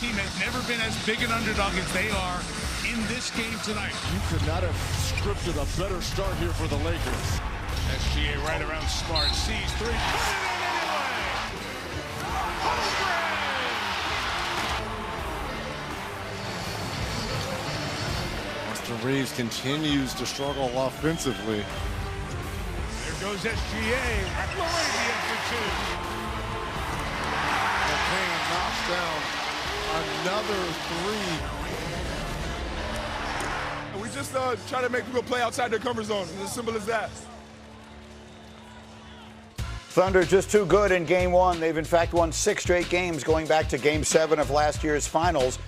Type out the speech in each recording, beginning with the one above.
team has never been as big an underdog as they are in this game tonight. You could not have scripted a better start here for the Lakers. SGA right around Smart, sees three, put it in anyway! Austin Reeves continues to struggle offensively. There goes SGA, Laravia for two. McCain knocks down another three. We just try to make people play outside their comfort zone. It's as simple as that. Thunder just too good in Game 1. They've, in fact, won 6 straight games going back to Game 7 of last year's finals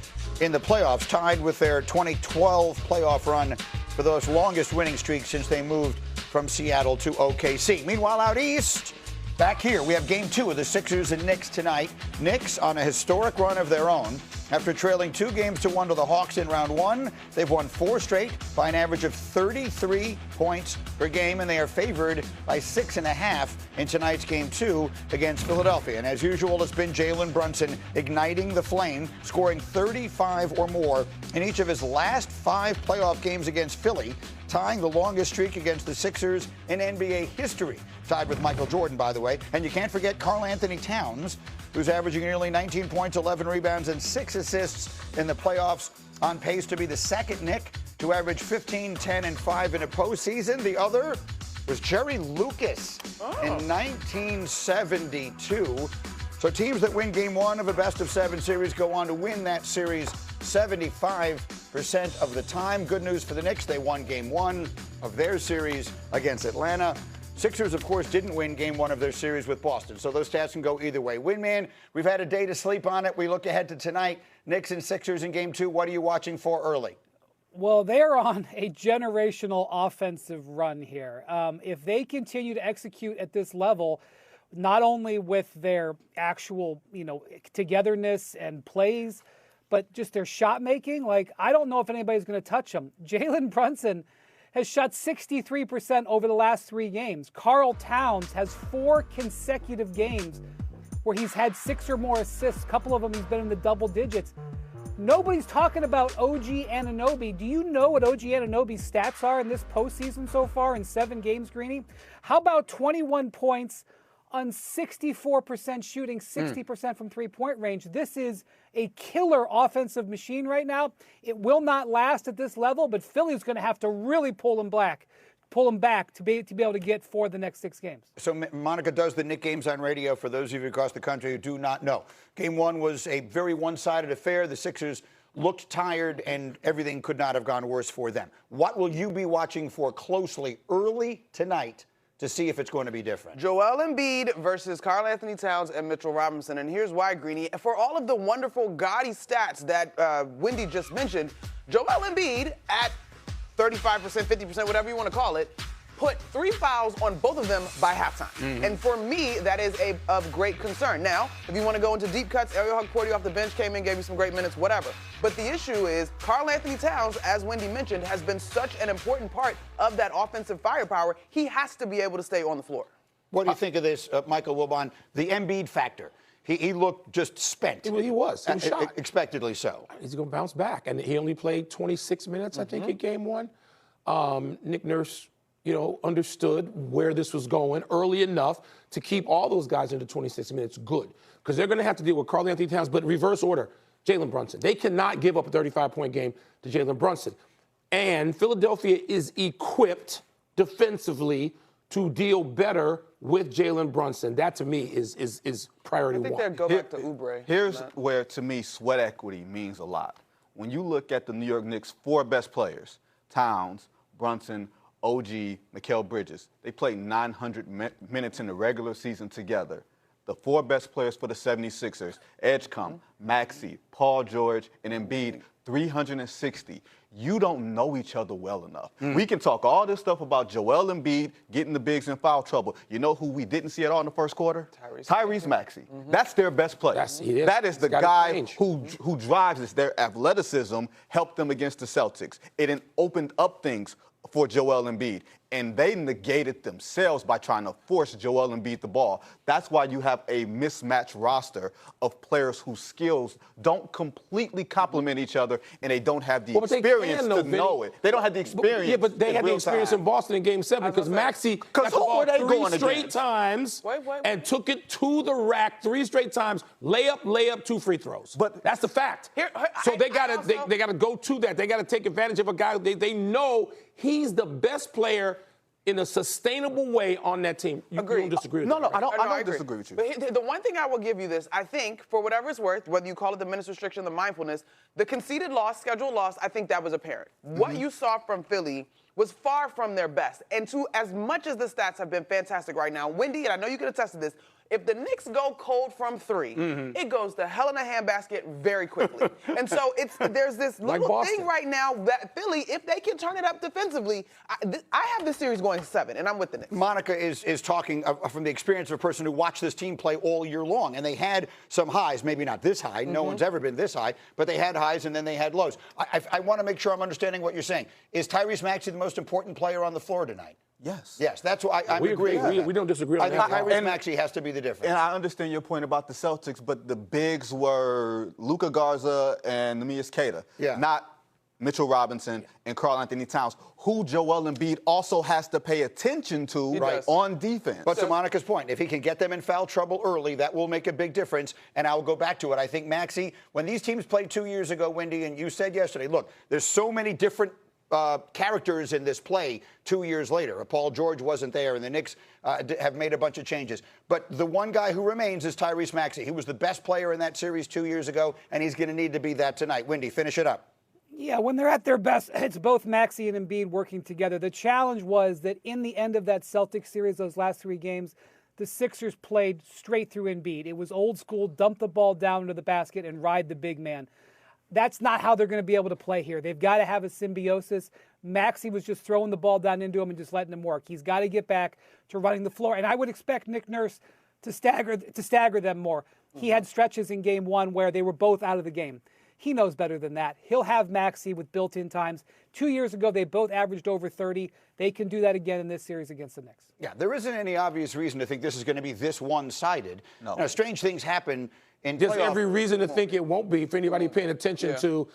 in the playoffs, tied with their 2012 playoff run for those longest winning streaks since they moved from Seattle to OKC. Meanwhile, out east, back here, we have Game 2 of the Sixers and Knicks tonight. Knicks on a historic run of their own. After trailing 2 games to 1 to the Hawks in round 1, they've won 4 straight by an average of 33 points per game, and they are favored by 6.5 in tonight's Game 2 against Philadelphia. And as usual, it's been Jalen Brunson igniting the flame, scoring 35 or more in each of his last 5 playoff games against Philly, tying the longest streak against the Sixers in NBA history, tied with Michael Jordan, by the way. And you can't forget Karl-Anthony Towns, who's averaging nearly 19 points, 11 rebounds, and 6 assists in the playoffs, on pace to be the second Knick to average 15, 10, and 5 in a postseason. The other was Jerry Lucas in 1972. So teams that win Game 1 of a best-of-7 series go on to win that series 75% of the time. Good news for the Knicks. They won Game 1 of their series against Atlanta. Sixers, of course, didn't win Game 1 of their series with Boston, so those stats can go either way. Windman, we've had a day to sleep on it. We look ahead to tonight. Knicks and Sixers in Game 2. What are you watching for early? Well, they're on a generational offensive run here. If they continue to execute at this level, not only with their actual, togetherness and plays, but just their shot making, I don't know if anybody's going to touch them. Jalen Brunson has shot 63% over the last 3 games. Karl Towns has 4 consecutive games where he's had 6 or more assists. A couple of them he's been in the double digits. Nobody's talking about OG Anunoby. Do you know what OG Anunoby's stats are in this postseason so far in 7 games, Greeny? How about 21 points on 64% shooting, 60% from three-point range? This is a killer offensive machine right now. It will not last at this level, but Philly's going to have to really pull him back to be able to get for the next 6 games. So Monica does the Knick games on radio for those of you across the country who do not know. Game 1 was a very one-sided affair. The Sixers looked tired, and everything could not have gone worse for them. What will you be watching for closely early tonight to see if it's going to be different? Joel Embiid versus Karl-Anthony Towns and Mitchell Robinson. And here's why, Greeny. For all of the wonderful, gaudy stats that Wendy just mentioned, Joel Embiid at 35%, 50%, whatever you want to call it, put 3 fouls on both of them by halftime. And for me, that is of great concern. Now, if you want to go into deep cuts, Ariel Hukporti off the bench came in, gave you some great minutes, whatever. But the issue is Karl-Anthony Towns, as Wendy mentioned, has been such an important part of that offensive firepower. He has to be able to stay on the floor. What do you think of this, Michael Wilbon, the Embiid factor? He looked just spent. He was shot. Expectedly so. He's going to bounce back. And he only played 26 minutes, I think, in Game 1. Nick Nurse, understood where this was going early enough to keep all those guys into 26 minutes good. Because they're going to have to deal with Karl-Anthony Towns, but in reverse order, Jalen Brunson. They cannot give up a 35-point game to Jalen Brunson. And Philadelphia is equipped defensively to deal better with Jalen Brunson. That, to me, is priority one. I think they'll go back to Oubre. Here's where, to me, sweat equity means a lot. When you look at the New York Knicks' 4 best players, Towns, Brunson, OG, Mikal Bridges, they played 900 minutes in the regular season together. The 4 best players for the 76ers, Edgecombe, Maxey, Paul George, and Embiid, 360. You don't know each other well enough. We can talk all this stuff about Joel Embiid getting the bigs in foul trouble. You know who we didn't see at all in the first quarter? Tyrese Maxey. That's their best player. That is the guy who drives this. Their athleticism helped them against the Celtics. It opened up things for Joel Embiid. and they negated themselves by trying to force Joel Embiid the ball. That's why you have a mismatched roster of players whose skills don't completely complement each other, and they don't have the experience to know it. They don't have the experience. Yeah, but they had the experience in Boston in Game 7 because Maxey got the ball three straight times and took it to the rack 3 straight times. Layup, 2 free throws. But that's the fact. So they gotta go to that. They gotta take advantage of a guy. They know he's the best player in a sustainable way on that team. You don't disagree with that? No, I don't disagree with you. But the one thing I will give you this, I think, for whatever it's worth, whether you call it the minutes restriction, the mindfulness, the conceded loss, scheduled loss, I think that was apparent. What you saw from Philly was far from their best. And to as much as the stats have been fantastic right now, Wendy, and I know you can attest to this, if the Knicks go cold from 3, it goes to hell in a handbasket very quickly. And so there's this little thing right now that Philly, if they can turn it up defensively, I have this series going 7, and I'm with the Knicks. Monica is talking from the experience of a person who watched this team play all year long, and they had some highs, maybe not this high. No one's ever been this high, but they had highs and then they had lows. I want to make sure I'm understanding what you're saying. Is Tyrese Maxey the most important player on the floor tonight? Yes. Yes, that's what I agree. We don't disagree on that. I think Tyrese Maxey has to be the difference. And I understand your point about the Celtics, but the bigs were Luka Garza and Neemias Queta, not Mitchell Robinson and Karl Anthony Towns, who Joel Embiid also has to pay attention to on defense. But to Monica's point, if he can get them in foul trouble early, that will make a big difference. And I will go back to it. I think Maxey, when these teams played 2 years ago, Wendy, and you said yesterday, look, there's so many different characters in this play 2 years later. Paul George wasn't there, and the Knicks have made a bunch of changes. But the one guy who remains is Tyrese Maxey. He was the best player in that series 2 years ago, and he's going to need to be that tonight. Wendy, finish it up. Yeah, when they're at their best, it's both Maxey and Embiid working together. The challenge was that in the end of that Celtics series, those last 3 games, the Sixers played straight through Embiid. It was old school, dump the ball down into the basket and ride the big man. That's not how they're going to be able to play here. They've got to have a symbiosis. Maxey was just throwing the ball down into him and just letting him work. He's got to get back to running the floor. And I would expect Nick Nurse to stagger them more. He had stretches in Game 1 where they were both out of the game. He knows better than that. He'll have Maxey with built-in times. 2 years ago, they both averaged over 30. They can do that again in this series against the Knicks. Yeah, there isn't any obvious reason to think this is going to be this one-sided. No. Now, strange things happen in There's playoff. every reason to think it won't be for anybody paying attention to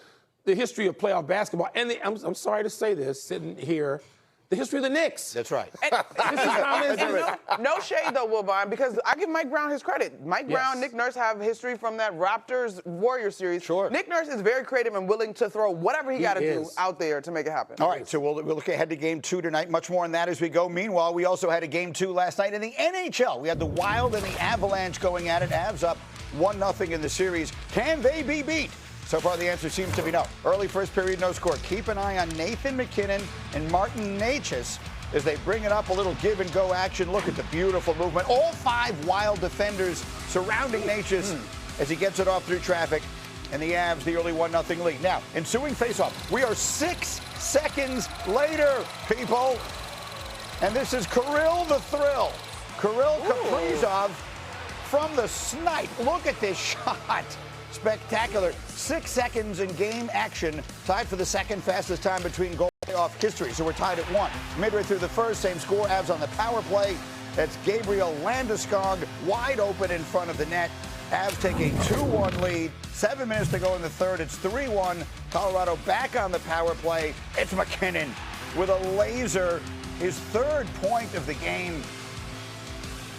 the history of playoff basketball. And I'm sorry to say this, sitting here, the history of the Knicks. That's right. This is no shade, though, Wilbon, because I give Mike Brown his credit. Mike Brown, Nick Nurse have history from that Raptors-Warriors series. Sure. Nick Nurse is very creative and willing to throw whatever he got to do out there to make it happen. All right, so we'll look ahead to Game 2 tonight. Much more on that as we go. Meanwhile, we also had a Game 2 last night in the NHL. We had the Wild and the Avalanche going at it. Avs up 1-0 in the series. Can they be beat? So far, the answer seems to be no. Early first period, no score. Keep an eye on Nathan McKinnon and Martin Necas as they bring it up, a little give-and-go action. Look at the beautiful movement. All 5 Wild defenders surrounding Necas as he gets it off through traffic. And the Avs, the early 1-0 lead. Now, ensuing faceoff. We are 6 seconds later, people. And this is Kirill the Thrill. Kirill Kaprizov from the snipe. Look at this shot. Spectacular. 6 seconds in game action, tied for the second fastest time between goal playoff history. So we're tied at 1. Midway through the first, same score. Avs on the power play. That's Gabriel Landeskog wide open in front of the net. Avs take a 2-1 lead. 7 minutes to go in the third. It's 3-1. Colorado back on the power play. It's McKinnon with a laser. His 3rd point of the game.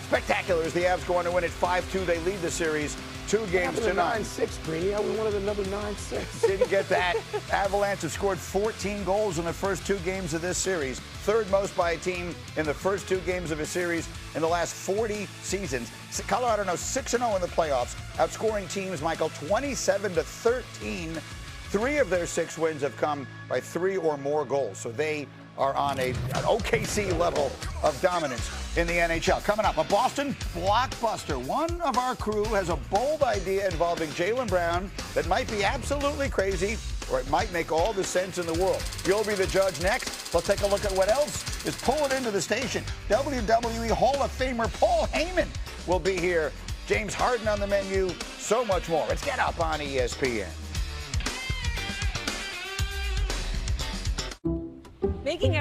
Spectacular as the Avs go on to win it 5-2. They lead the series 2 games to 9. 9-6, Greeny. We wanted another 9-6. Didn't get that. Avalanche have scored 14 goals in the first 2 games of this series. 3rd most by a team in the first 2 games of a series in the last 40 seasons. Colorado now 6-0 in the playoffs, outscoring teams, Michael, 27-13. 3 of their 6 wins have come by 3 or more goals. So they are on an OKC level of dominance in the NHL. Coming up, a Boston blockbuster. One of our crew has a bold idea involving Jaylen Brown that might be absolutely crazy, or it might make all the sense in the world. You'll be the judge next. Let's take a look at what else is pulling into the station. WWE Hall of Famer Paul Heyman will be here. James Harden on the menu. So much more. Let's get up on ESPN. Making